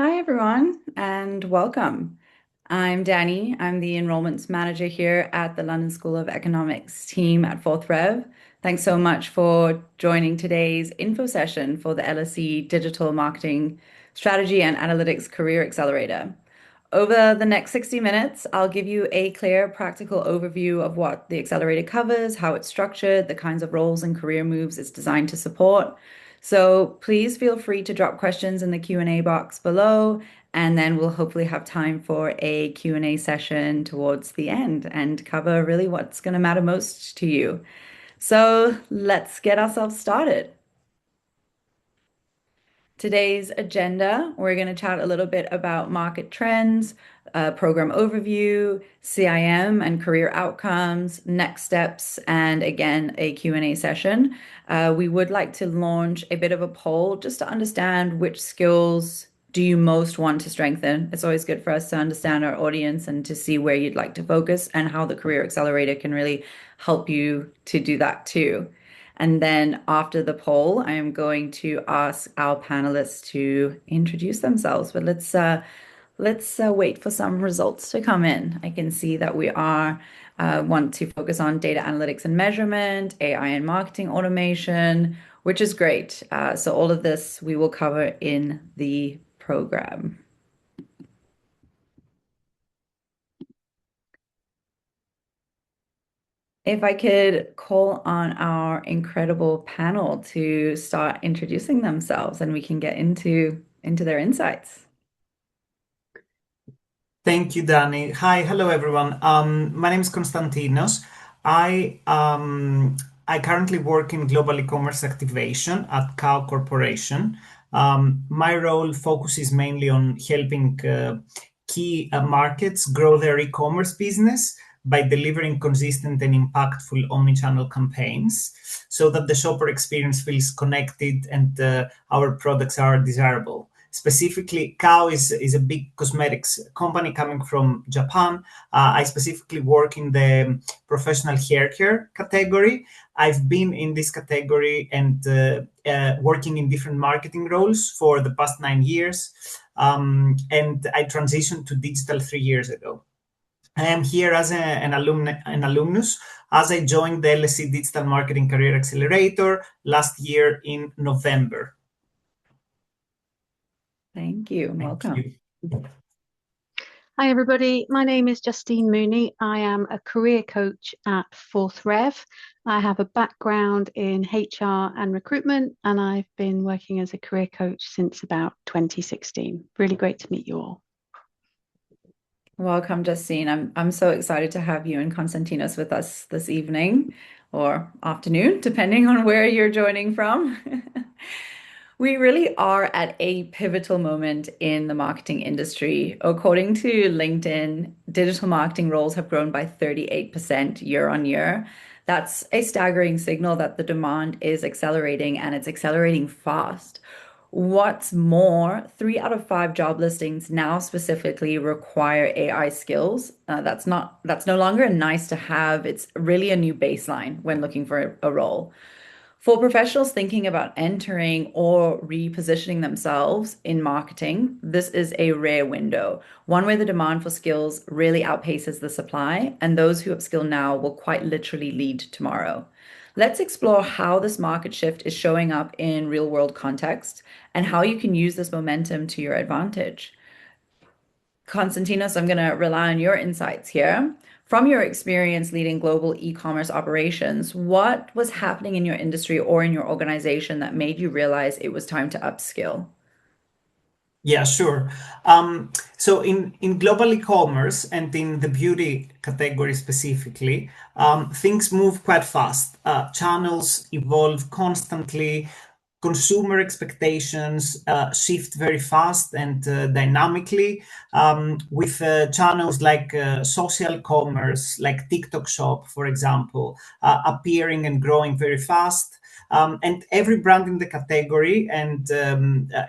Hi, everyone, and welcome. I'm Danny. I'm the enrollments manager here at the London School of Economics team at Fourth Rev. Thanks so much for joining today's info session for the LSE Digital Marketing Strategy and Analytics Career Accelerator. Over the next 60 minutes, I'll give you a clear, practical overview of what the accelerator covers, how it's structured, the kinds of roles and career moves it's designed to support. So please feel free to drop questions in the Q&A box below, and then we'll hopefully have time for a Q&A session towards the end and cover really what's going to matter most to you. So let's get ourselves started. Today's agenda, we're going to chat a little bit about market trends, program overview, CIM and career outcomes, next steps, and again, a Q&A session. We would like to launch a bit of a poll just to understand which skills do you most want to strengthen. It's always good for us to understand our audience and to see where you'd like to focus and how the Career Accelerator can really help you to do that too. And then after the poll, I am going to ask our panelists to introduce themselves. But let's wait for some results to come in. I can see that we are want to focus on data analytics and measurement, AI and marketing automation, which is great. So all of this we will cover in the program. If I could call on our incredible panel to start introducing themselves and we can get into their insights. Thank you, Danny. Hi, hello everyone. My name is Konstantinos. I currently work in global e-commerce activation at Cow Corporation. My role focuses mainly on helping key markets grow their e-commerce business by delivering consistent and impactful omnichannel campaigns so that the shopper experience feels connected and our products are desirable. Specifically, Kao is a big cosmetics company coming from Japan. I specifically work in the professional hair care category. I've been in this category and working in different marketing roles for the past 9 years. And I transitioned to digital 3 years ago. I am here as an alumnus, as I joined the LSE Digital Marketing Career Accelerator last year in November. Thank you. Thank Welcome. you. Hi, everybody. My name is Justine Mooney. I am a career coach at Fourth Rev. I have a background in HR and recruitment, and I've been working as a career coach since about 2016. Really great to meet you all. Welcome, Justine. I'm so excited to have you and Konstantinos with us this evening or afternoon, depending on where you're joining from. We really are at a pivotal moment in the marketing industry. According to LinkedIn, digital marketing roles have grown by 38% year on year. That's a staggering signal that the demand is accelerating and it's accelerating fast. What's more, 3 out of 5 job listings now specifically require AI skills. That's no longer a nice to have. It's really a new baseline when looking for a role. For professionals thinking about entering or repositioning themselves in marketing, this is a rare window, one where the demand for skills really outpaces the supply, and those who upskill now will quite literally lead tomorrow. Let's explore how this market shift is showing up in real world context and how you can use this momentum to your advantage. Konstantinos, I'm going to rely on your insights here. From your experience leading global e-commerce operations, what was happening in your industry or in your organization that made you realize it was time to upskill? Yeah, sure. So in global e-commerce and in the beauty category specifically, things move quite fast. Channels evolve constantly. Consumer expectations shift very fast and dynamically, with channels like social commerce, like TikTok Shop, for example, appearing and growing very fast. And every brand in the category and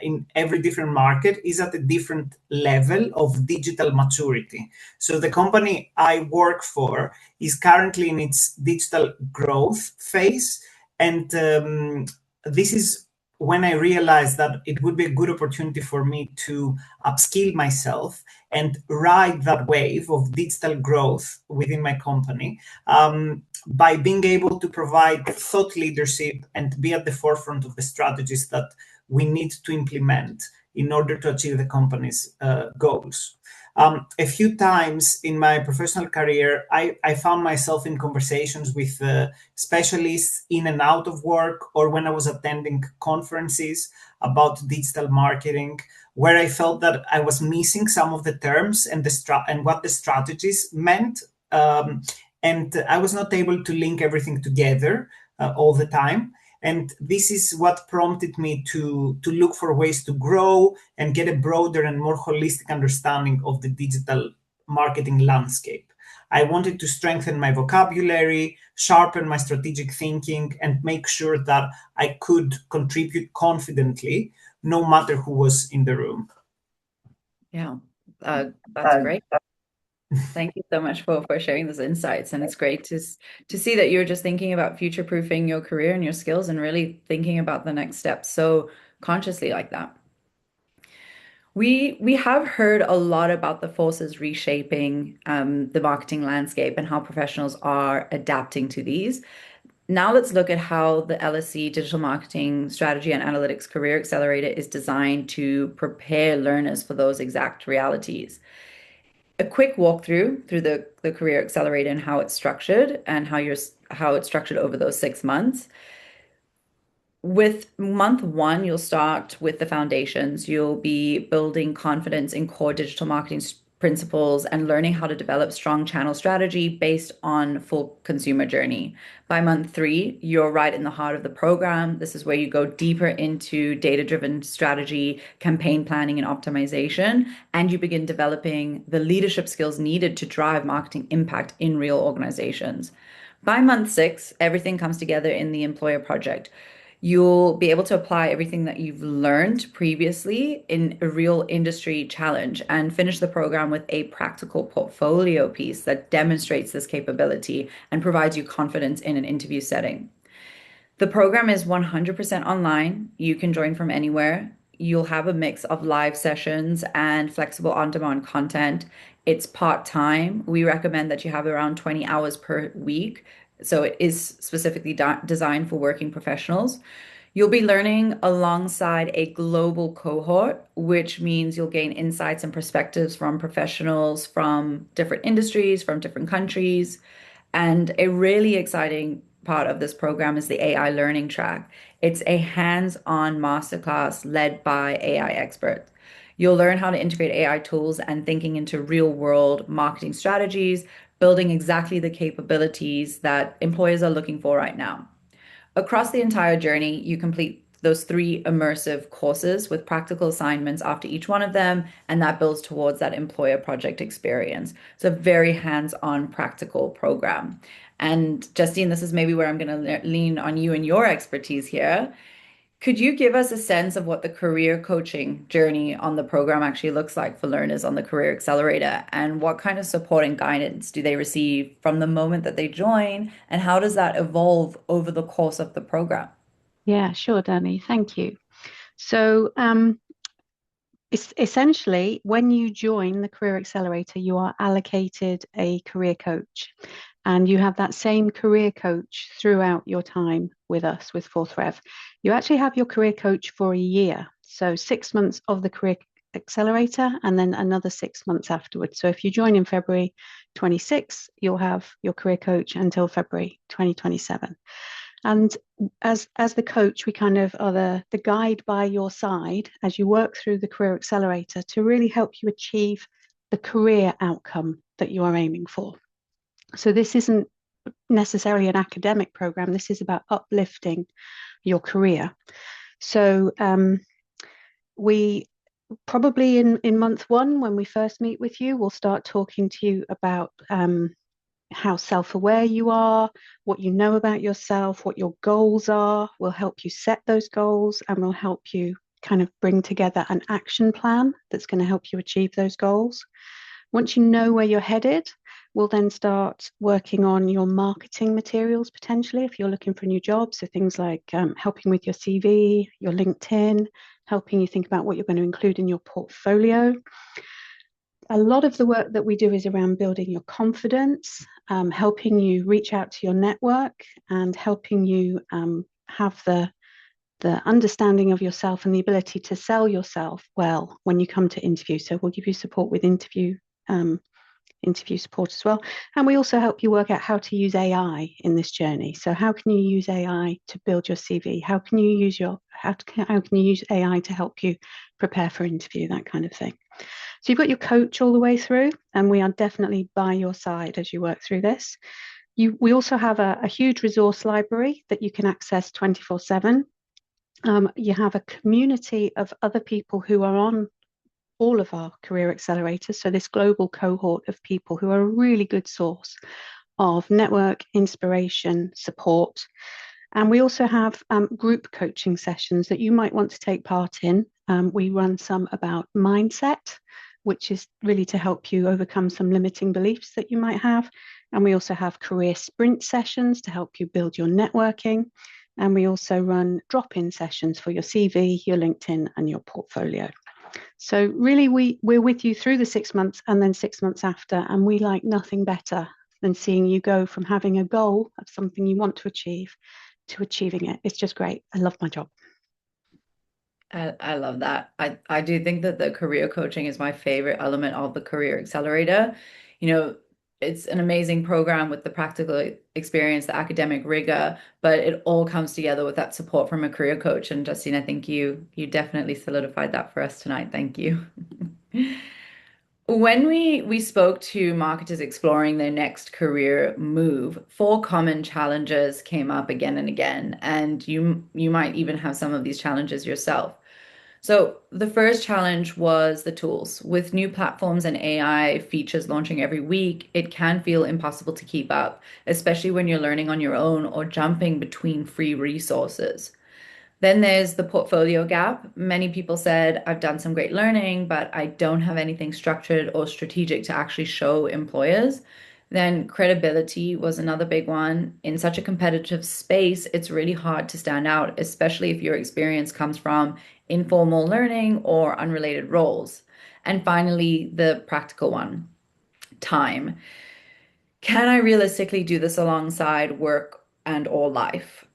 in every different market is at a different level of digital maturity. So the company I work for is currently in its digital growth phase, and this is when I realized that it would be a good opportunity for me to upskill myself and ride that wave of digital growth within my company, by being able to provide thought leadership and be at the forefront of the strategies that we need to implement in order to achieve the company's goals. A few times in my professional career, I found myself in conversations with specialists in and out of work, or when I was attending conferences about digital marketing, where I felt that I was missing some of the terms and and what the strategies meant, and I was not able to link everything together all the time. And this is what prompted me to look for ways to grow and get a broader and more holistic understanding of the digital marketing landscape. I wanted to strengthen my vocabulary, sharpen my strategic thinking, and make sure that I could contribute confidently, no matter who was in the room. Yeah, that's great. Thank you so much for sharing those insights. And it's great to see that you're just thinking about future-proofing your career and your skills and really thinking about the next steps so consciously like that. We have heard a lot about the forces reshaping the marketing landscape and how professionals are adapting to these. Now let's look at how the LSE Digital Marketing Strategy and Analytics Career Accelerator is designed to prepare learners for those exact realities. A quick walkthrough through the Career Accelerator and how it's structured and how it's structured over those 6 months. With month one, you'll start with the foundations. You'll be building confidence in core digital marketing principles and learning how to develop strong channel strategy based on full consumer journey. By month three, you're right in the heart of the program. This is where you go deeper into data-driven strategy, campaign planning, and optimization, and you begin developing the leadership skills needed to drive marketing impact in real organizations. By month six, everything comes together in the employer project. You'll be able to apply everything that you've learned previously in a real industry challenge and finish the program with a practical portfolio piece that demonstrates this capability and provides you confidence in an interview setting. The program is 100% online. You can join from anywhere. You'll have a mix of live sessions and flexible on-demand content. It's part-time. We recommend that you have around 20 hours per week. So it is specifically designed for working professionals. You'll be learning alongside a global cohort, which means you'll gain insights and perspectives from professionals from different industries, from different countries. And a really exciting part of this program is the AI learning track. It's a hands-on masterclass led by AI experts. You'll learn how to integrate AI tools and thinking into real-world marketing strategies, building exactly the capabilities that employers are looking for right now. Across the entire journey, you complete those 3 immersive courses with practical assignments after each one of them, and that builds towards that employer project experience. It's a very hands-on practical program. And Justine, this is maybe where I'm going to lean on you and your expertise here. Could you give us a sense of what the career coaching journey on the program actually looks like for learners on the Career Accelerator, and what kind of support and guidance do they receive from the moment that they join, and how does that evolve over the course of the program? Yeah, sure, Danny. Thank you. So, essentially, when you join the Career Accelerator, you are allocated a career coach, and you have that same career coach throughout your time with us, with Fourth Rev. You actually have your career coach for a year, so 6 months of the Career Accelerator, and then another 6 months afterwards. So if you join in February 26, you'll have your career coach until February 2027. And as the coach, we kind of are the guide by your side as you work through the Career Accelerator to really help you achieve the career outcome that you are aiming for. So this isn't necessarily an academic program. This is about uplifting your career. So we probably in month one, when we first meet with you, we'll start talking to you about how self-aware you are, what you know about yourself, what your goals are. We'll help you set those goals, and we'll help you kind of bring together an action plan that's going to help you achieve those goals. Once you know where you're headed, We'll then start working on your marketing materials potentially if you're looking for a new job. So things like helping with your CV, your LinkedIn, helping you think about what you're going to include in your portfolio. A lot of the work that we do is around building your confidence, helping you reach out to your network, and helping you have the understanding of yourself and the ability to sell yourself well when you come to interview. So we'll give you support with interview support as well. And we also help you work out how to use AI in this journey. So how can you use AI to build your CV? How can you use AI to help you prepare for interview, that kind of thing. So you've got your coach all the way through, and we are definitely by your side as you work through this. We also have a huge resource library that you can access 24/7. You have a community of other people who are on all of our career accelerators. So this global cohort of people who are a really good source of network, inspiration, support. And we also have group coaching sessions that you might want to take part in. We run some about mindset, which is really to help you overcome some limiting beliefs that you might have. And we also have career sprint sessions to help you build your networking. And we also run drop-in sessions for your CV, your LinkedIn, and your portfolio. So really, we're with you through the 6 months and then 6 months after, and we like nothing better than seeing you go from having a goal of something you want to achieve to achieving it. It's just great. I love my job. I love that. I do think that the career coaching is my favorite element of the Career Accelerator. It's an amazing program with the practical experience, the academic rigor, but it all comes together with that support from a career coach. And Justine, I think you definitely solidified that for us tonight. Thank you. When we spoke to marketers exploring their next career move, four common challenges came up again and again, and you might even have some of these challenges yourself. So the first challenge was the tools. With new platforms and AI features launching every week, it can feel impossible to keep up, especially when you're learning on your own or jumping between free resources. Then there's the portfolio gap. Many people said, I've done some great learning, but I don't have anything structured or strategic to actually show employers. Then credibility was another big one. In such a competitive space, it's really hard to stand out, especially if your experience comes from informal learning or unrelated roles. And finally, the practical one, time. Can I realistically do this alongside work and or life?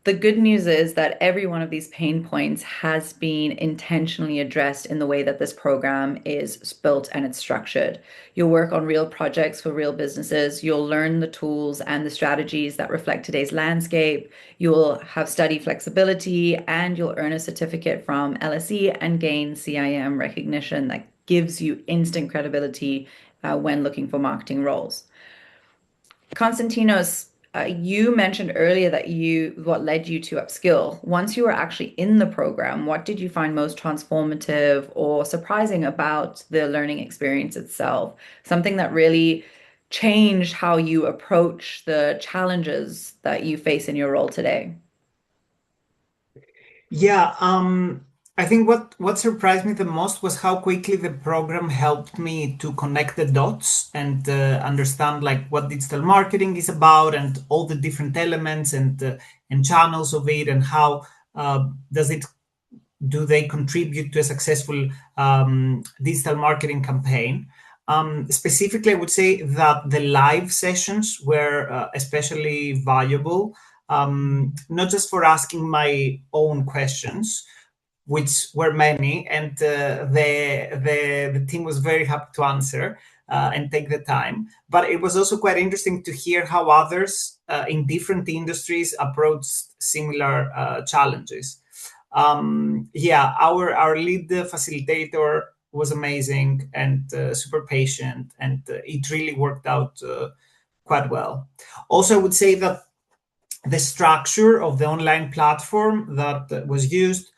The good news is that every one of these pain points has been intentionally addressed in the way that this program is built and it's structured. You'll work on real projects for real businesses. You'll learn the tools and the strategies that reflect today's landscape. You'll have study flexibility, and you'll earn a certificate from LSE and gain CIM recognition that gives you instant credibility when looking for marketing roles. Konstantinos, you mentioned earlier that what led you to upskill. Once you were actually in the program, what did you find most transformative or surprising about the learning experience itself? Something that really changed how you approach the challenges that you face in your role today? Yeah, I think what surprised me the most was how quickly the program helped me to connect the dots and understand like what digital marketing is about and all the different elements and channels of it, and how do they contribute to a successful digital marketing campaign. Specifically, I would say that the live sessions were especially valuable, not just for asking my own questions, which were many, and the team was very happy to answer and take the time. But it was also quite interesting to hear how others in different industries approached similar challenges. Our lead facilitator was amazing and super patient, and it really worked out quite well. Also, I would say that the structure of the online platform that was used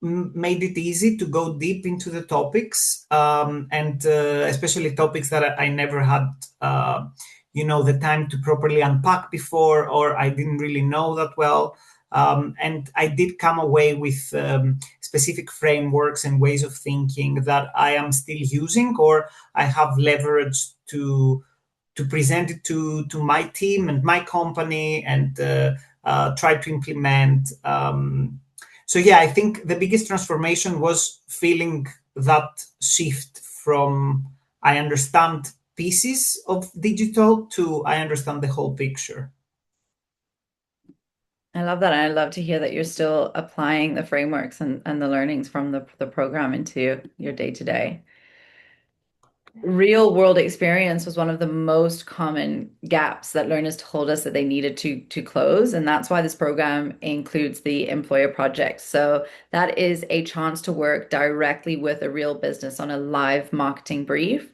made it easy to go deep into the topics, and especially topics that I never had the time to properly unpack before, or I didn't really know that well. And I did come away with specific frameworks and ways of thinking that I am still using or I have leveraged to present it to my team and my company and try to implement. So yeah, I think the biggest transformation was feeling that shift from I understand pieces of digital to I understand the whole picture. I love that. And I love to hear that you're still applying the frameworks and the learnings from the program into your day to day. Real world experience was one of the most common gaps that learners told us that they needed to close, and that's why this program includes the employer project. So that is a chance to work directly with a real business on a live marketing brief.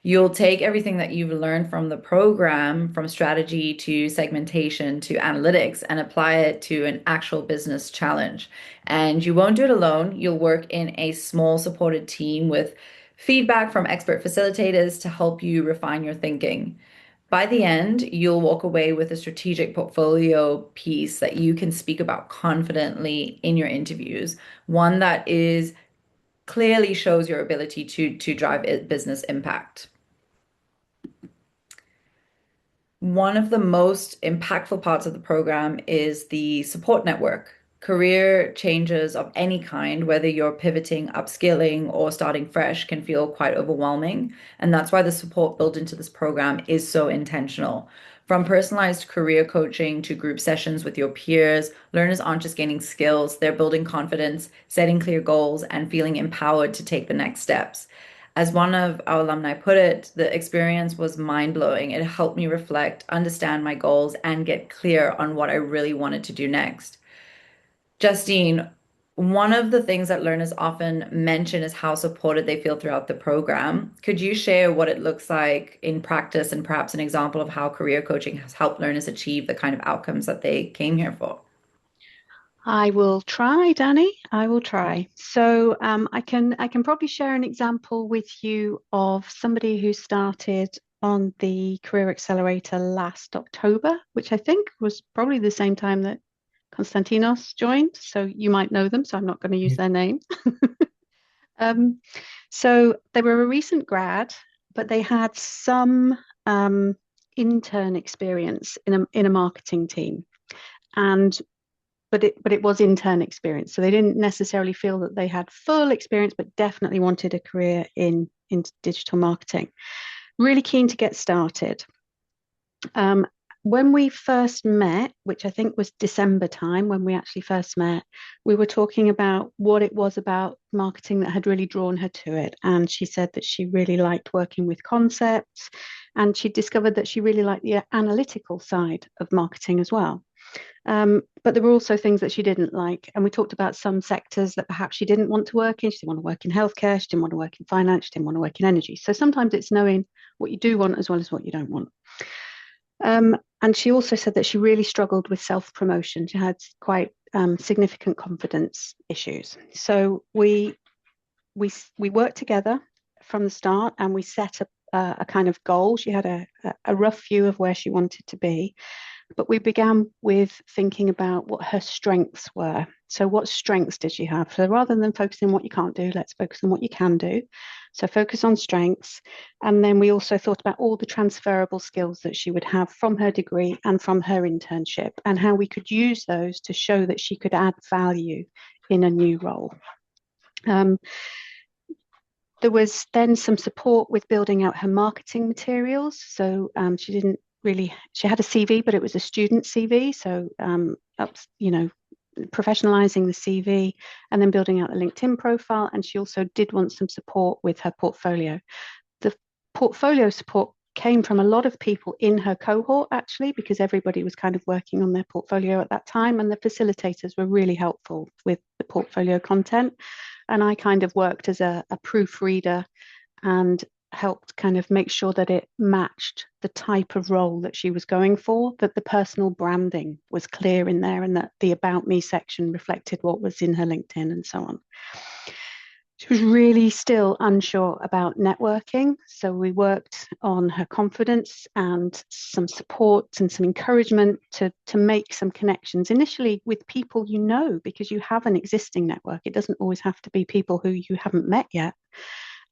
You'll take everything that you've learned from the program, from strategy to segmentation to analytics, and apply it to an actual business challenge. And you won't do it alone. You'll work in a small supported team with feedback from expert facilitators to help you refine your thinking. By the end, you'll walk away with a strategic portfolio piece that you can speak about confidently in your interviews, one that is clearly shows your ability to drive business impact. One of the most impactful parts of the program is the support network. Career changes of any kind, whether you're pivoting, upskilling, or starting fresh, can feel quite overwhelming. And that's why the support built into this program is so intentional. From personalized career coaching to group sessions with your peers, learners aren't just gaining skills, they're building confidence, setting clear goals, and feeling empowered to take the next steps. As one of our alumni put it, the experience was mind-blowing. It helped me reflect, understand my goals, and get clear on what I really wanted to do next. Justine, one of the things that learners often mention is how supported they feel throughout the program. Could you share what it looks like in practice and perhaps an example of how career coaching has helped learners achieve the kind of outcomes that they came here for? I will try, Danny. I will try. So I can probably share an example with you of somebody who started on the Career Accelerator last October, which I think was probably the same time that Konstantinos joined. So you might know them, so I'm not going to use their name. So they were a recent grad, but they had some intern experience in a marketing team. And but it was intern experience. So they didn't necessarily feel that they had full experience, but definitely wanted a career in digital marketing. Really keen to get started. When we first met, which I think was December time when we actually first met, we were talking about what it was about marketing that had really drawn her to it. And she said that she really liked working with concepts, and she discovered that she really liked the analytical side of marketing as well. But there were also things that she didn't like. And we talked about some sectors that perhaps she didn't want to work in. She didn't want to work in healthcare. She didn't want to work in finance. She didn't want to work in energy. So sometimes it's knowing what you do want as well as what you don't want. And she also said that she really struggled with self-promotion. She had quite significant confidence issues. So we worked together from the start, and we set a kind of goal. She had a rough view of where she wanted to be. But we began with thinking about what her strengths were. So what strengths did she have? So rather than focusing on what you can't do, let's focus on what you can do. So focus on strengths. And then we also thought about all the transferable skills that she would have from her degree and from her internship, and how we could use those to show that she could add value in a new role. There was then some support with building out her marketing materials. So she had a CV, but it was a student CV. So, professionalizing the CV and then building out the LinkedIn profile. And she also did want some support with her portfolio. The portfolio support came from a lot of people in her cohort, actually, because everybody was kind of working on their portfolio at that time. And the facilitators were really helpful with the portfolio content. And I kind of worked as a proofreader and helped kind of make sure that it matched the type of role that she was going for, that the personal branding was clear in there, and that the About Me section reflected what was in her LinkedIn and so on. She was really still unsure about networking. So we worked on her confidence and some support and some encouragement to make some connections initially with people you know, because you have an existing network. It doesn't always have to be people who you haven't met yet.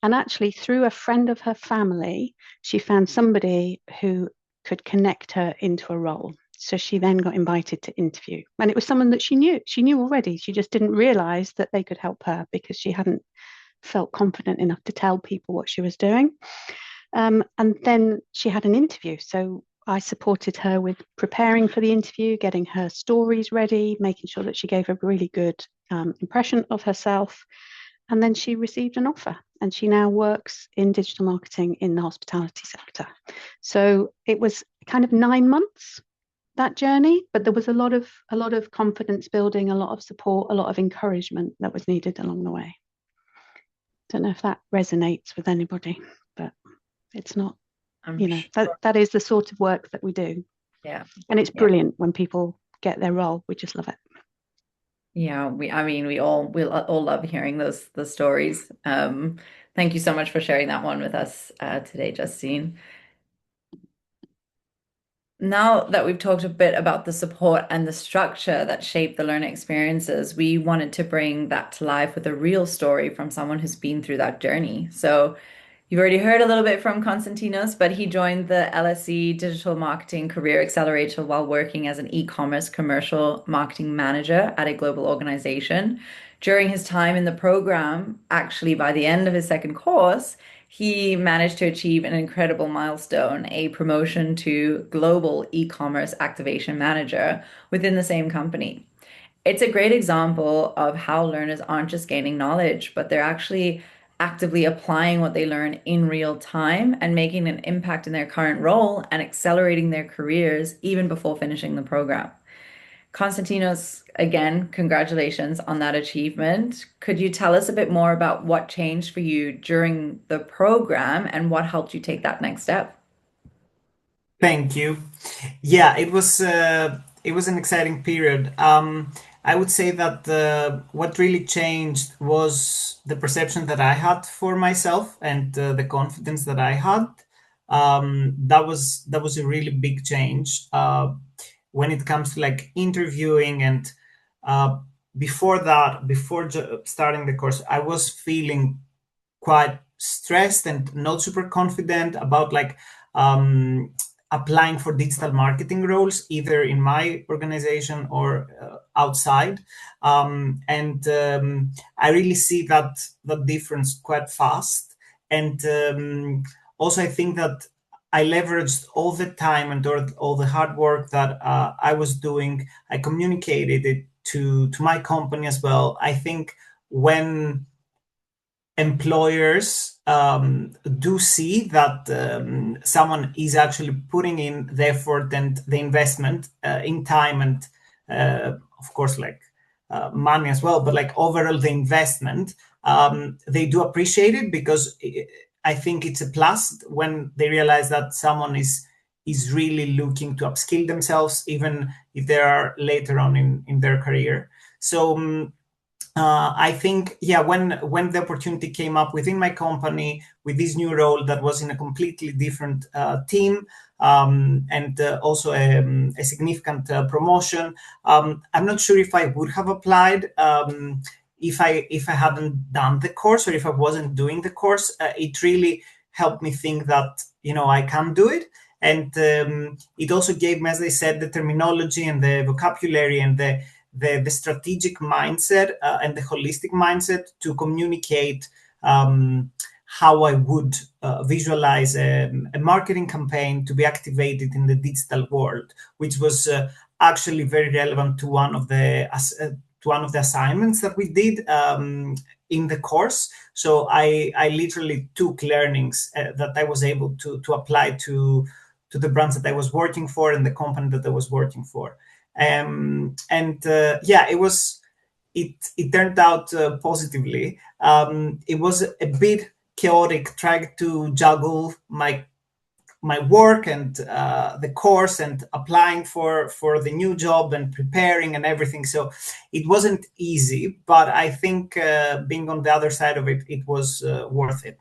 And actually, through a friend of her family, she found somebody who could connect her into a role. So she then got invited to interview. And it was someone that she knew. She knew already. She just didn't realize that they could help her because she hadn't felt confident enough to tell people what she was doing. And then she had an interview. So I supported her with preparing for the interview, getting her stories ready, making sure that she gave a really good impression of herself. And then she received an offer, and she now works in digital marketing in the hospitality sector. So it was kind of 9 months, that journey, but there was a lot of confidence building, a lot of support, a lot of encouragement that was needed along the way. Don't know if that resonates with anybody, but it's not, I'm you know, sure. that is the sort of work that we do. Yeah. And it's Yeah. brilliant when people get their role. We just love it. Yeah, we'll all love hearing the stories. Thank you so much for sharing that one with us today, Justine. Now that we've talked a bit about the support and the structure that shape the learner experiences, we wanted to bring that to life with a real story from someone who's been through that journey. So you've already heard a little bit from Konstantinos, but he joined the LSE Digital Marketing Career Accelerator while working as an e-commerce commercial marketing manager at a global organization. During his time in the program, actually by the end of his second course, he managed to achieve an incredible milestone, a promotion to global e-commerce activation manager within the same company. It's a great example of how learners aren't just gaining knowledge, but they're actually actively applying what they learn in real time and making an impact in their current role and accelerating their careers even before finishing the program. Konstantinos, again, congratulations on that achievement. Could you tell us a bit more about what changed for you during the program and what helped you take that next step? Thank you. Yeah, it was an exciting period. I would say that what really changed was the perception that I had for myself and the confidence that I had. That was a really big change when it comes to like interviewing and uh, before that, starting the course, I was feeling quite stressed and not super confident about like um, applying for digital marketing roles, either in my organization or outside. And I really see that difference quite fast. And also, I think that I leveraged all the time and all the hard work that I was doing. I communicated it to my company as well. I think when employers do see that someone is actually putting in the effort and the investment in time and of course like money as well, but like overall the investment, they do appreciate it because I think it's a plus when they realize that someone is really looking to upskill themselves even if they are later on in their career. So I think, yeah, when the opportunity came up within my company with this new role that was in a completely different team and also a significant promotion, I'm not sure if I would have applied if I hadn't done the course or if I wasn't doing the course. It really helped me think that I can do it. And it also gave me, as I said, the terminology and the vocabulary and the strategic mindset and the holistic mindset to communicate how I would visualize a marketing campaign to be activated in the digital world, which was actually very relevant to one of the assignments that we did in the course. So I literally took learnings that I was able to apply to the brands that I was working for and the company that I was working for. And yeah, it turned out positively. It was a bit chaotic trying to juggle my work and the course and applying for the new job and preparing and everything. So it wasn't easy, but I think being on the other side of it, it was worth it.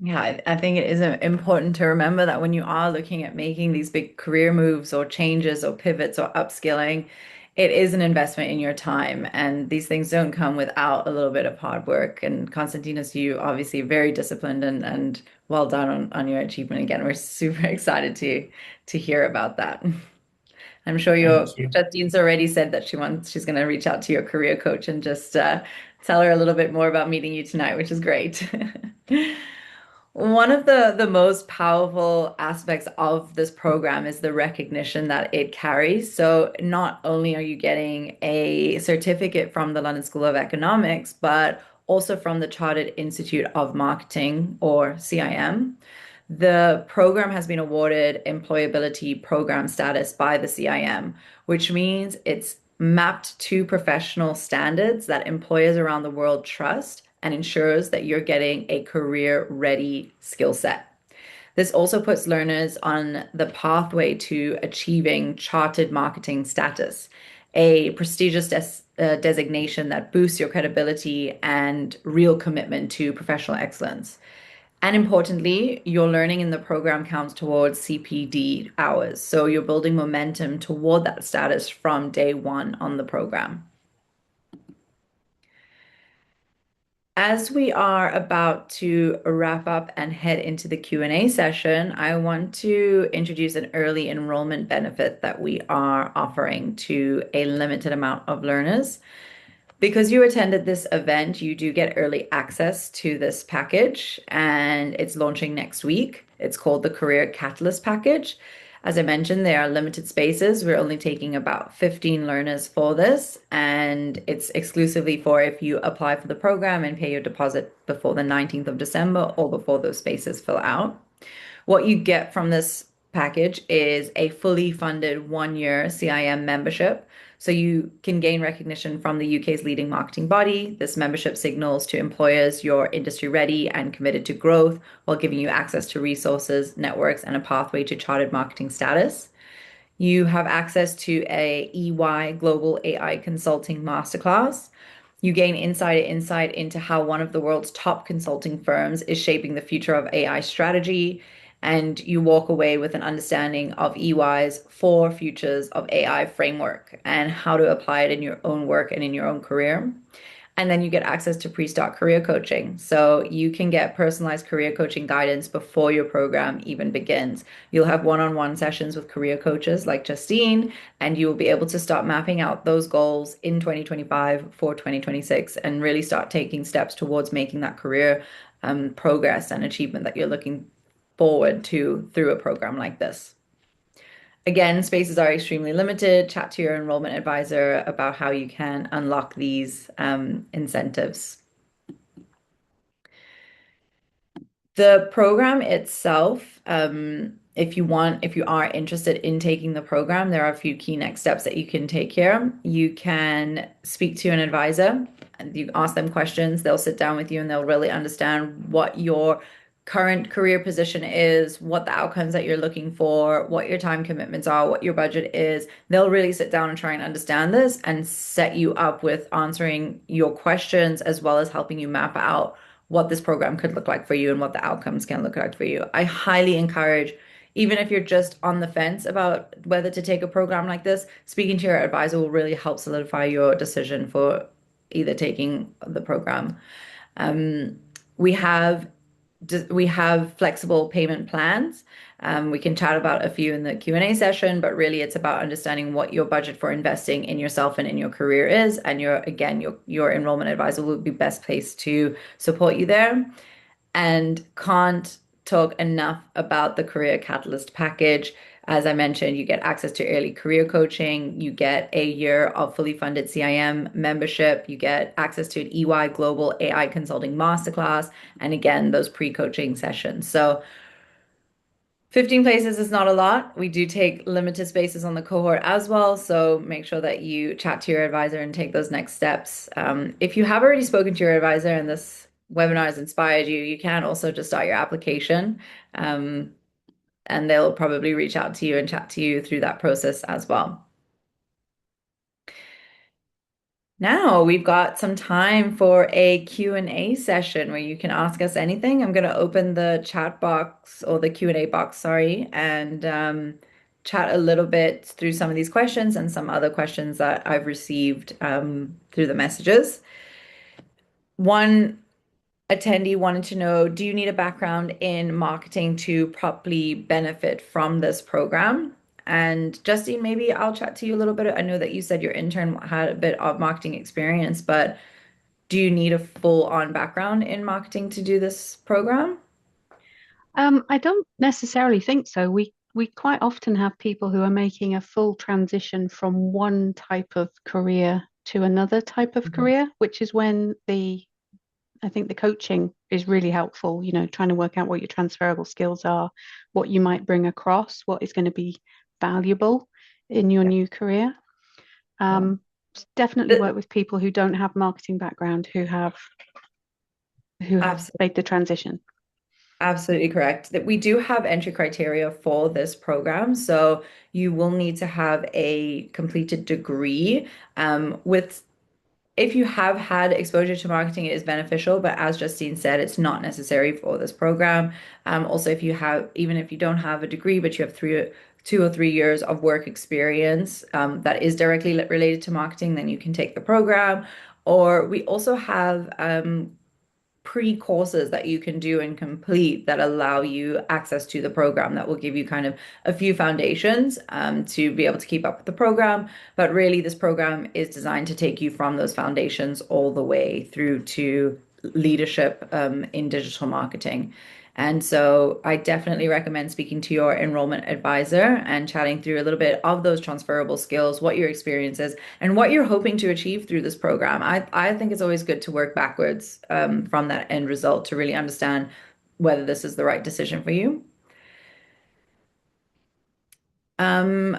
Yeah, I think it is important to remember that when you are looking at making these big career moves or changes or pivots or upskilling, it is an investment in your time, and these things don't come without a little bit of hard work. And Konstantinos, you obviously very disciplined and well done on your achievement again. We're super excited to hear about that. I'm sure your Thank you. Justine's already said that she's going to reach out to your career coach and just tell her a little bit more about meeting you tonight, which is great. One of the most powerful aspects of this program is the recognition that it carries. So not only are you getting a certificate from the London School of Economics, but also from the Chartered Institute of Marketing, or CIM. The program has been awarded employability program status by the CIM, which means it's mapped to professional standards that employers around the world trust and ensures that you're getting a career ready skill set. This also puts learners on the pathway to achieving chartered marketing status, a prestigious designation that boosts your credibility and real commitment to professional excellence. And importantly, your learning in the program counts towards CPD hours. So you're building momentum toward that status from day one on the program. As we are about to wrap up and head into the Q&A session, I want to introduce an early enrollment benefit that we are offering to a limited amount of learners. Because you attended this event, you do get early access to this package, and it's launching next week. It's called the Career Catalyst Package. As I mentioned, there are limited spaces. We're only taking about 15 learners for this, and it's exclusively for if you apply for the program and pay your deposit before the 19th of December or before those spaces fill out. What you get from this package is a fully funded 1 year CIM membership. So you can gain recognition from the UK's leading marketing body. This membership signals to employers you're industry ready and committed to growth while giving you access to resources, networks, and a pathway to chartered marketing status. You have access to a EY Global AI Consulting Masterclass. You gain insight into how one of the world's top consulting firms is shaping the future of AI strategy, and you walk away with an understanding of EY's four futures of AI framework and how to apply it in your own work and in your own career. And then you get access to pre-start career coaching. So you can get personalized career coaching guidance before your program even begins. You'll have one-on-one sessions with career coaches like Justine, and you will be able to start mapping out those goals in 2025 for 2026 and really start taking steps towards making that career progress and achievement that you're looking forward to through a program like this. Again, spaces are extremely limited. Chat to your enrollment advisor about how you can unlock these incentives. The program itself, if you are interested in taking the program, there are a few key next steps that you can take here. You can speak to an advisor and you ask them questions. They'll sit down with you and they'll really understand what your current career position is, what the outcomes that you're looking for, what your time commitments are, what your budget is. They'll really sit down and try and understand this and set you up with answering your questions as well as helping you map out what this program could look like for you and what the outcomes can look like for you. I highly encourage, even if you're just on the fence about whether to take a program like this, speaking to your advisor will really help solidify your decision for either taking the program. Um, we have we have flexible payment plans. We can chat about a few in the Q&A session, but really it's about understanding what your budget for investing in yourself and in your career is. And your enrollment advisor will be best placed to support you there. And can't talk enough about the Career Catalyst package. As I mentioned, you get access to early career coaching, you get a year of fully funded CIM membership, you get access to an EY Global AI Consulting Masterclass, and again, those pre-coaching sessions. So 15 places is not a lot. We do take limited spaces on the cohort as well, so make sure that you chat to your advisor and take those next steps. If you have already spoken to your advisor and this webinar has inspired you, you can also just start your application. And they'll probably reach out to you and chat to you through that process as well. Now we've got some time for a Q&A session where you can ask us anything. I'm going to open the chat box or the Q&A box, sorry, and chat a little bit through some of these questions and some other questions that I've received through the messages. One attendee wanted to know, do you need a background in marketing to properly benefit from this program? And Justine, maybe I'll chat to you a little bit. I know that you said your intern had a bit of marketing experience, but do you need a full-on background in marketing to do this program? I don't necessarily think so. We quite often have people who are making a full transition from one type of career to another type of Mhm. career, which is when I think the coaching is really helpful, trying to work out what your transferable skills are, what you might bring across, what is going to be valuable in your Yeah, new career. yeah. Definitely Th- work with people who don't have marketing background who have made the transition. Absolutely correct. That we do have entry criteria for this program. So you will need to have a completed degree. With if you have had exposure to marketing, it is beneficial, but as Justine said, it's not necessary for this program. Also, if you have, even if you don't have a degree, but you have 2 or 3 years of work experience, that is directly related to marketing, then you can take the program. Or we also have pre-courses that you can do and complete that allow you access to the program that will give you kind of a few foundations to be able to keep up with the program. But really, this program is designed to take you from those foundations all the way through to leadership in digital marketing. And so I definitely recommend speaking to your enrollment advisor and chatting through a little bit of those transferable skills, what your experience is, and what you're hoping to achieve through this program. I think it's always good to work backwards from that end result to really understand whether this is the right decision for you. Um,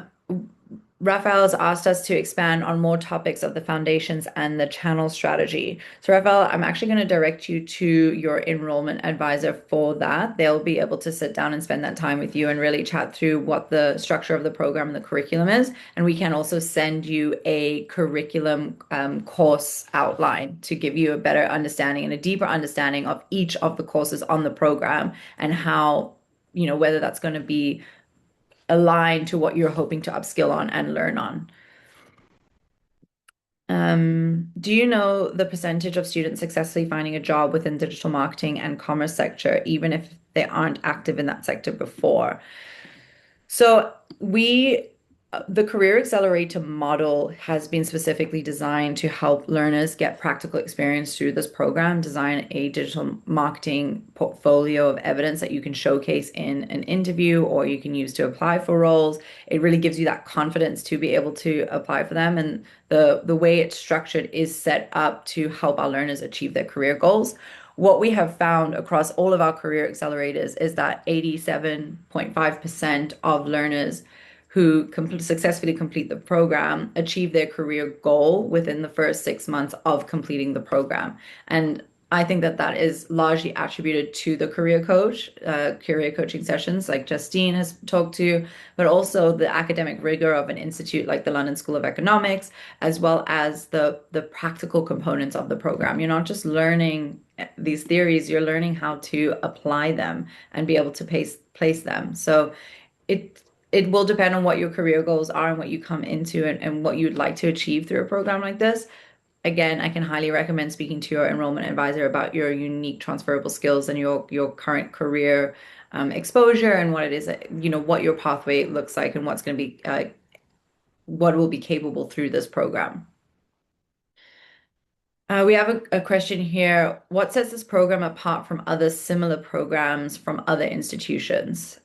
Raphael has asked us to expand on more topics of the foundations and the channel strategy. So, Raphael, I'm actually going to direct you to your enrollment advisor for that. They'll be able to sit down and spend that time with you and really chat through what the structure of the program and the curriculum is. And we can also send you a curriculum course outline to give you a better understanding and a deeper understanding of each of the courses on the program and how, whether that's going to be aligned to what you're hoping to upskill on and learn on. Do you know the percentage of students successfully finding a job within digital marketing and commerce sector, even if they aren't active in that sector before? So the Career Accelerator model has been specifically designed to help learners get practical experience through this program, design a digital marketing portfolio of evidence that you can showcase in an interview or you can use to apply for roles. It really gives you that confidence to be able to apply for them. And the way it's structured is set up to help our learners achieve their career goals. What we have found across all of our career accelerators is that 87.5% of learners who successfully complete the program achieve their career goal within the first 6 months of completing the program. And I think that that is largely attributed to the career coaching sessions like Justine has talked to, but also the academic rigor of an institute like the London School of Economics, as well as the practical components of the program. You're not just learning these theories, you're learning how to apply them and be able to place them. So it it will depend on what your career goals are and what you come into and what you'd like to achieve through a program like this. Again, I can highly recommend speaking to your enrollment advisor about your unique transferable skills and your current career exposure and what it is that, what your pathway looks like and what's going to be what will be capable through this program. We have a question here. What sets this program apart from other similar programs from other institutions?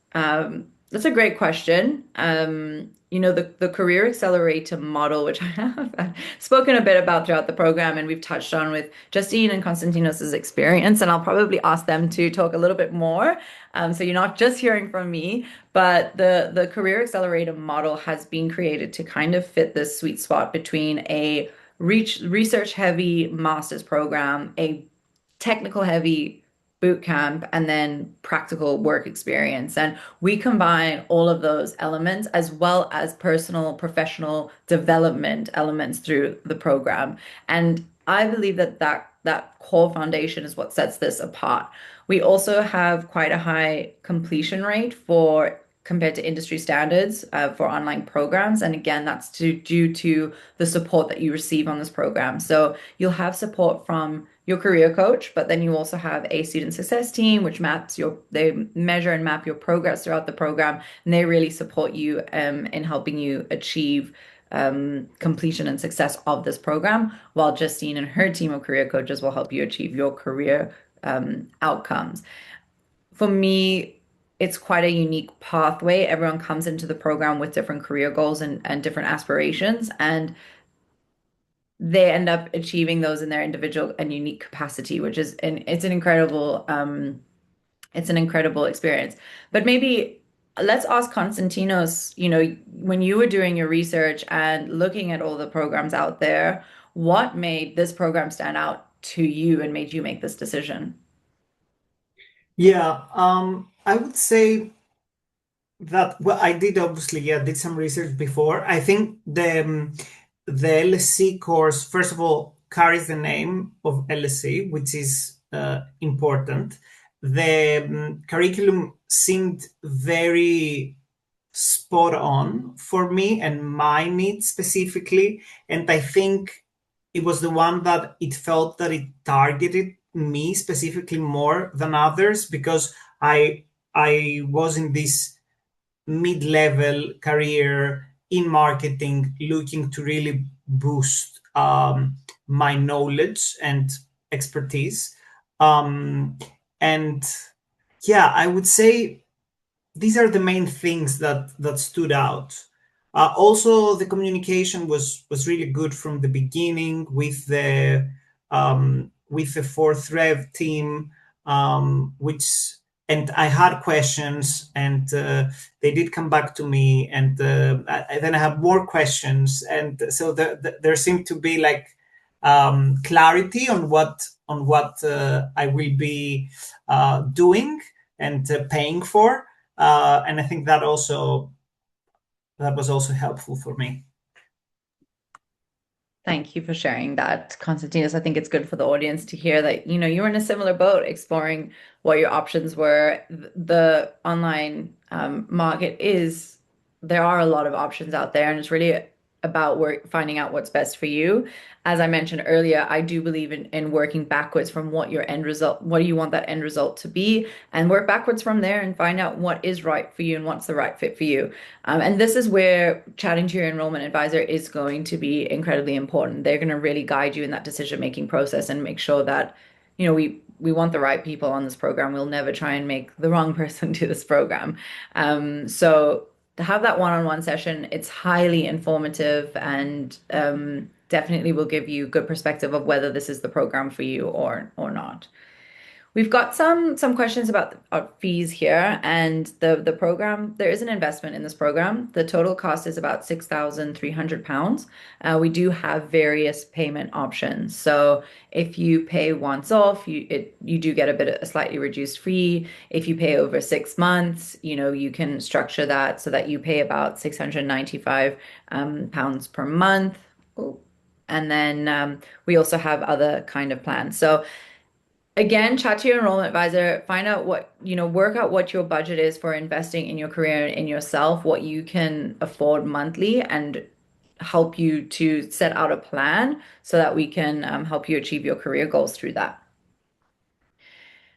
That's a great question. The Career Accelerator model, which I have spoken a bit about throughout the program, and we've touched on with Justine and Konstantinos's experience, and I'll probably ask them to talk a little bit more. So you're not just hearing from me, but the Career Accelerator model has been created to kind of fit this sweet spot between a research heavy master's program, a technical heavy boot camp, and then practical work experience. And we combine all of those elements as well as personal, professional development elements through the program. And I believe that core foundation is what sets this apart. We also have quite a high completion rate for compared to industry standards for online programs. And again, that's due to the support that you receive on this program. So you'll have support from your career coach, but then you also have a student success team, which they measure and map your progress throughout the program, and they really support you in helping you achieve completion and success of this program, while Justine and her team of career coaches will help you achieve your career outcomes. For me, it's quite a unique pathway. Everyone comes into the program with different career goals and different aspirations, and they end up achieving those in their individual and unique capacity, which is and it's an incredible experience. But maybe let's ask Konstantinos, when you were doing your research and looking at all the programs out there, what made this program stand out to you and made you make this decision? Yeah, I would say that, well, I did obviously, yeah, did some research before. I think the LSE course, first of all, carries the name of LSE, which is important. The curriculum seemed very spot on for me and my needs specifically. And I think it was the one that it felt that it targeted me specifically more than others, because I was in this mid-level career in marketing, looking to really boost my knowledge and expertise. Um, and yeah, I would say these are the main things that stood out. Also, the communication was really good from the beginning with the fourth Rev team, which and I had questions, and they did come back to me, and then I have more questions, and so there seemed to be like clarity on what I will be doing and paying for, and I think that was also helpful for me. Thank you for sharing that, Konstantinos. I think it's good for the audience to hear that, you were in a similar boat exploring what your options were. The online market there are a lot of options out there, and it's really about finding out what's best for you. As I mentioned earlier, I do believe in working backwards from what do you want that end result to be, and work backwards from there and find out what is right for you and what's the right fit for you. And this is where chatting to your enrollment advisor is going to be incredibly important. They're going to really guide you in that decision-making process and make sure that, we want the right people on this program. We'll never try and make the wrong person do this program. So to have that one-on-one session, it's highly informative and definitely will give you good perspective of whether this is the program for you or not. We've got some questions about fees here, and the program. There is an investment in this program. The total cost is about £6,300. We do have various payment options. So if you pay once off, you do get a slightly reduced fee. If you pay over 6 months, you can structure that so that you pay about £695 pounds per month. Oh. And then we also have other kind of plans. So again, chat to your enrollment advisor, find out work out what your budget is for investing in your career and in yourself, what you can afford monthly, and help you to set out a plan so that we can help you achieve your career goals through that.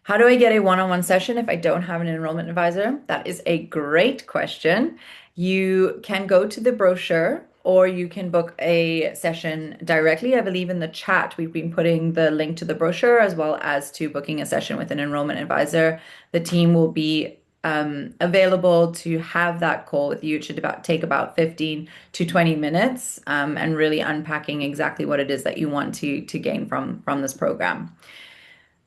How do I get a one-on-one session if I don't have an enrollment advisor? That is a great question. You can go to the brochure or you can book a session directly. I believe in the chat, we've been putting the link to the brochure as well as to booking a session with an enrollment advisor. The team will be available to have that call with you. It should take about 15 to 20 minutes and really unpacking exactly what it is that you want to gain from this program.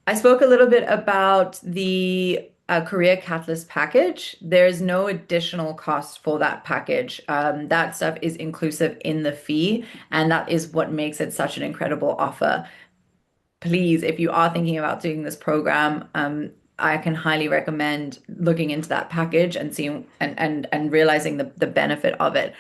I spoke a little bit about the Career Catalyst package. There's no additional cost for that package. That stuff is inclusive in the fee, and that is what makes it such an incredible offer. Please, if you are thinking about doing this program, I can highly recommend looking into that package and seeing and realizing the benefit of it.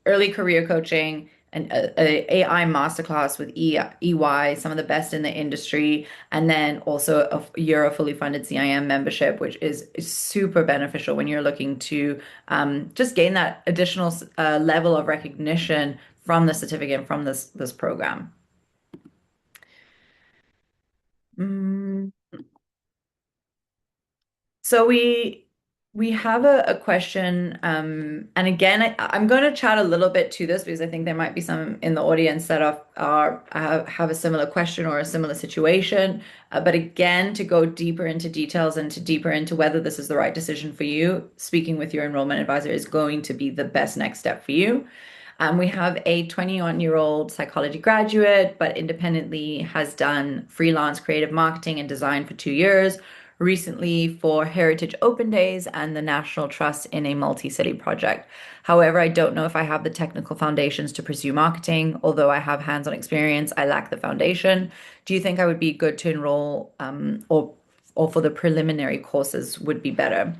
Early career coaching, a AI masterclass with EY, some of the best in the industry, and then also a year of fully funded CIM membership, which is super beneficial when you're looking to just gain that additional level of recognition from the certificate from this program. So we have a question, and again, I'm going to chat a little bit to this because I think there might be some in the audience that have a similar question or a similar situation. But again, to go deeper into details and to deeper into whether this is the right decision for you, speaking with your enrollment advisor is going to be the best next step for you. We have a 21-year-old psychology graduate, but independently has done freelance creative marketing and design for 2 years, recently for Heritage Open Days and the National Trust in a multi-city project. However, I don't know if I have the technical foundations to pursue marketing. Although I have hands-on experience, I lack the foundation. Do you think I would be good to enroll, or for the preliminary courses would be better?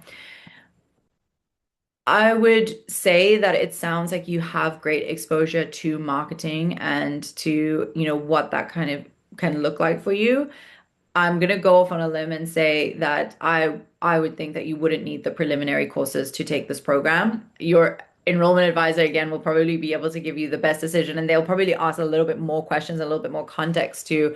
I would say that it sounds like you have great exposure to marketing and to, what that kind of can look like for you. I'm gonna go off on a limb and say that I would think that you wouldn't need the preliminary courses to take this program. Your enrollment advisor, again, will probably be able to give you the best decision, and they'll probably ask a little bit more questions, a little bit more context to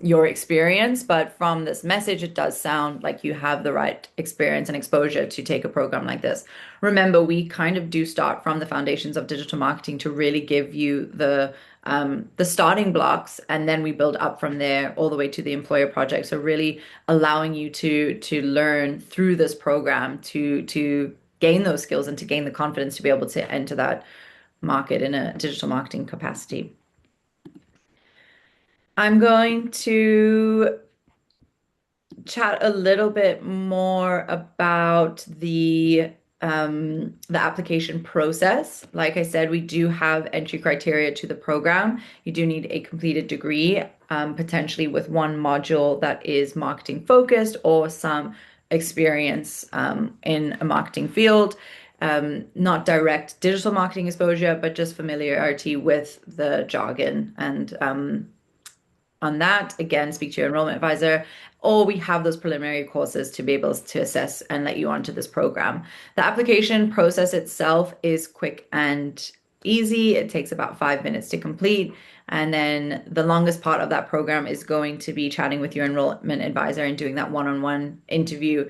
your experience. But from this message, it does sound like you have the right experience and exposure to take a program like this. Remember, we kind of do start from the foundations of digital marketing to really give you the starting blocks, and then we build up from there all the way to the employer project. So really allowing you to learn through this program to gain those skills and to gain the confidence to be able to enter that market in a digital marketing capacity. I'm going to chat a little bit more about the application process. Like I said, we do have entry criteria to the program. You do need a completed degree, potentially with one module that is marketing focused or some experience in a marketing field. Not direct digital marketing exposure, but just familiarity with the jargon. And on that, again, speak to your enrollment advisor, or we have those preliminary courses to be able to assess and let you onto this program. The application process itself is quick and easy. It takes about 5 minutes to complete. And then the longest part of that program is going to be chatting with your enrollment advisor and doing that one-on-one interview,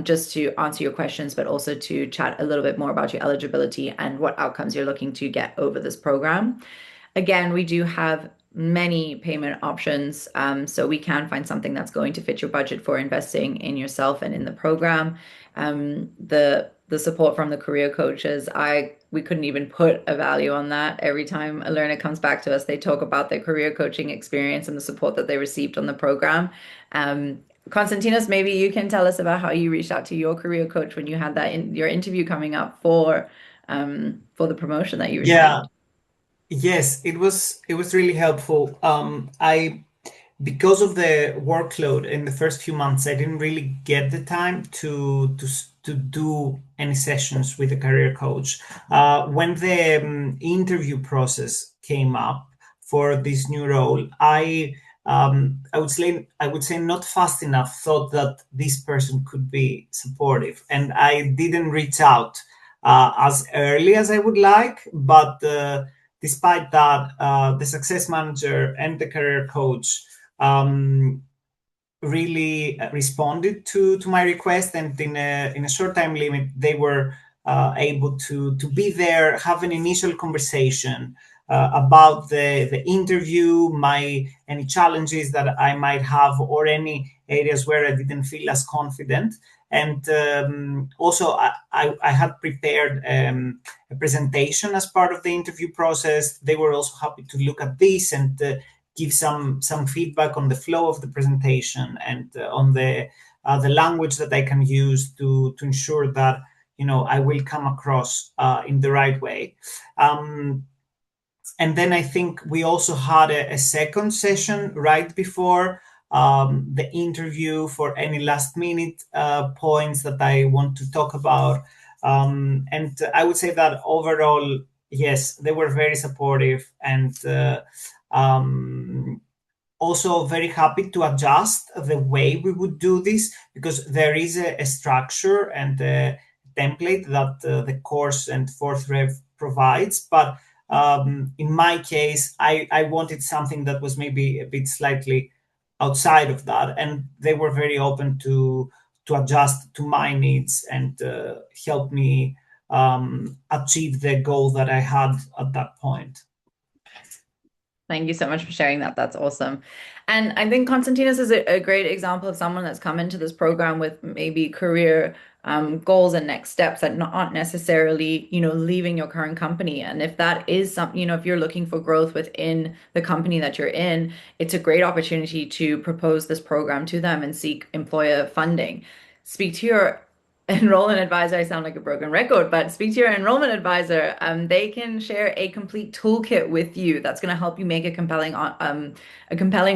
just to answer your questions, but also to chat a little bit more about your eligibility and what outcomes you're looking to get over this program. Again, we do have many payment options, so we can find something that's going to fit your budget for investing in yourself and in the program. The support from the career coaches, we couldn't even put a value on that. Every time a learner comes back to us, they talk about their career coaching experience and the support that they received on the program. Konstantinos, maybe you can tell us about how you reached out to your career coach when you had that in your interview coming up for the promotion that you received. Yeah. Yes, it was really helpful. I Because of the workload in the first few months, I didn't really get the time to do any sessions with a career coach. When the interview process came up for this new role, I would say not fast enough thought that this person could be supportive, and I didn't reach out as early as I would like, but despite that, the success manager and the career coach really responded to my request, and in a short time limit, they were able to be there, have an initial conversation about the interview, any challenges that I might have, or any areas where I didn't feel as confident. And also, I had prepared a presentation as part of the interview process. They were also happy to look at this and give some feedback on the flow of the presentation and on the language that I can use to ensure that I will come across in the right way. And then I think we also had a second session right before the interview for any last minute points that I want to talk about. And I would say that overall, yes, they were very supportive and um, also very happy to adjust the way we would do this because there is a structure and a template that the course and fourth rev provides. But in my case, I wanted something that was maybe a bit slightly outside of that, and they were very open to adjust to my needs and help me achieve the goal that I had at that point. Thank you so much for sharing that. That's awesome. And I think Konstantinos is a great example of someone that's come into this program with maybe career goals and next steps that aren't necessarily, leaving your current company. And if that is something, if you're looking for growth within the company that you're in, it's a great opportunity to propose this program to them and seek employer funding. Speak to your enrollment advisor. I sound like a broken record, but speak to your enrollment advisor. They can share a complete toolkit with you that's going to help you make a compelling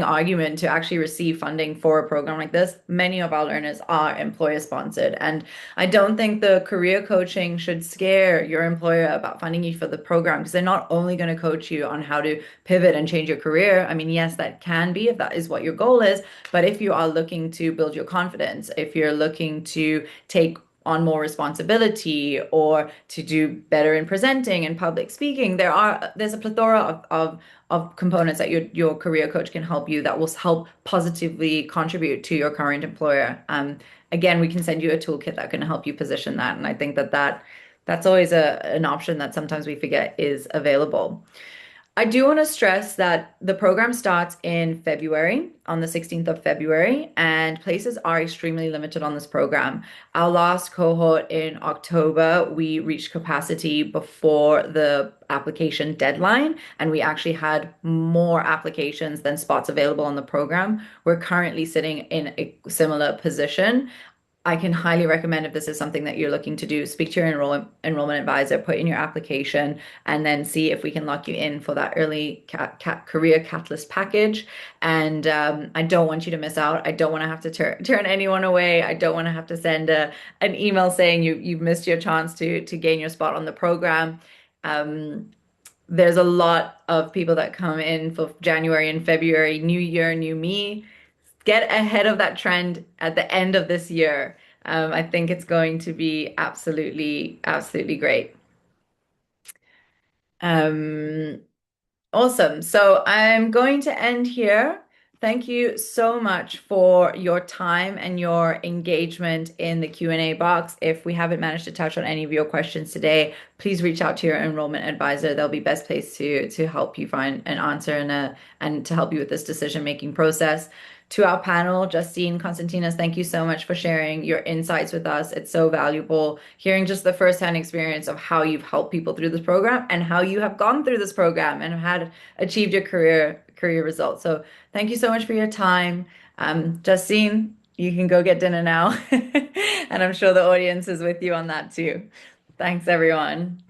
argument to actually receive funding for a program like this. Many of our learners are employer sponsored, and I don't think the career coaching should scare your employer about funding you for the program, because they're not only going to coach you on how to pivot and change your career. I mean, yes, that can be if that is what your goal is, but if you are looking to build your confidence, if you're looking to take on more responsibility or to do better in presenting and public speaking, there's a plethora of components that your career coach can help you that will help positively contribute to your current employer. Again, we can send you a toolkit that can help you position that, and I think that's always an option that sometimes we forget is available. I do want to stress that the program starts in February, on the 16th of February, and places are extremely limited on this program. Our last cohort in October, we reached capacity before the application deadline, and we actually had more applications than spots available on the program. We're currently sitting in a similar position. I can highly recommend, if this is something that you're looking to do, speak to your enrollment advisor, put in your application, and then see if we can lock you in for that early career catalyst package. And I don't want you to miss out. I don't want to have to turn anyone away. I don't want to have to send an email saying you've missed your chance to gain your spot on the program. Um, there's a lot of people that come in for January and February, new year, new me. Get ahead of that trend at the end of this year. I think it's going to be absolutely, absolutely great. Um, Awesome. So I'm going to end here. Thank you so much for your time and your engagement in the Q&A box. If we haven't managed to touch on any of your questions today, please reach out to your enrollment advisor. They'll be best placed to help you find an answer and to help you with this decision-making process. To our panel, Justine, Konstantinos, thank you so much for sharing your insights with us. It's so valuable hearing just the firsthand experience of how you've helped people through this program and how you have gone through this program and have had achieved your career results. So thank you so much for your time. Justine, you can go get dinner now. And I'm sure the audience is with you on that too. Thanks, everyone.